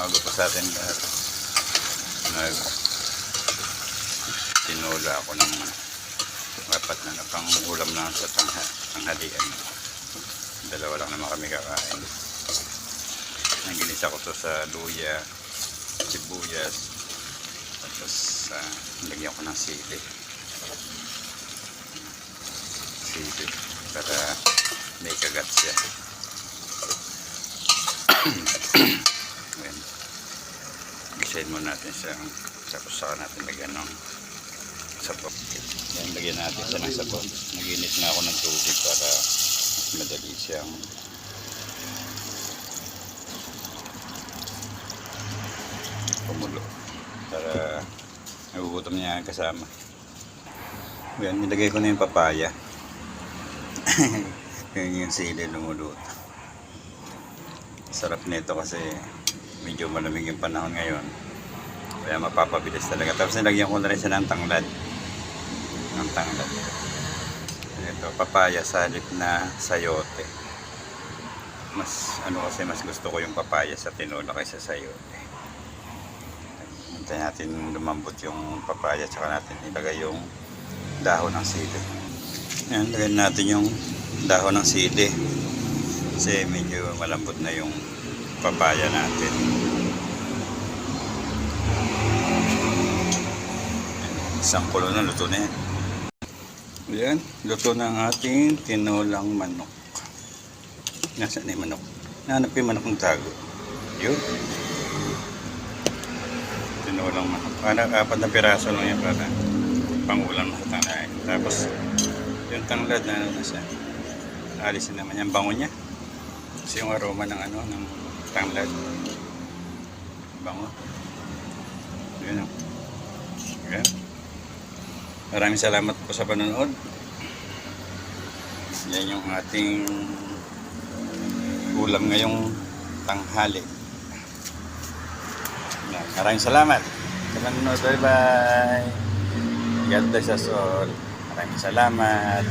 umaga po sa atin lahat. Tinula ako ng apat na pang ulam na sa tanghalian. Dalawa lang naman kami kakain. Naginisa ko to sa luya, sibuyas, tapos lagyan ko ng sili para may kagat siya. Ayan. Gisahin mo natin siya, tapos saka natin lagyan ng sapot. Yan, lagyan natin siya ng sapot. Naginit na ako ng tubig para madali siyang kumulo, para nagugutom niya kasama. Yan, nilagay ko na yung papaya. Yan yung sili lumuluto. Sarap nito kasi medyo malamig yung panahon ngayon, kaya mapapabilis talaga. Tapos nilagyan ko na rin siya ng tanglad. Ito, papaya sa halip na sayote. Mas kasi mas gusto ko yung papaya sa tinola kaysa sayote. Hintayin natin lumambot yung papaya, tsaka natin ilagay yung dahon ng sili. Yan, lagyan natin yung dahon ng sili kasi medyo malambot na yung papaya natin. Isang kulo na, luto na yan. Ayan, luto na ang ating tinolang manok. Nasaan na yung manok? Nahanap yung manok ng tago. Yun. Tinolang manok. Apat na piraso lang yan para pangulam sa tanay. Tapos yung tanglad na siya. Alisin naman yung bango niya. Kasi yung aroma ng ng tanglad. Bango. Yun o. Ayan. Maraming salamat po sa panonood. Yan yung ating ulam ngayong tanghali. Maraming salamat sa panonood. Bye bye. God bless us all. Maraming salamat.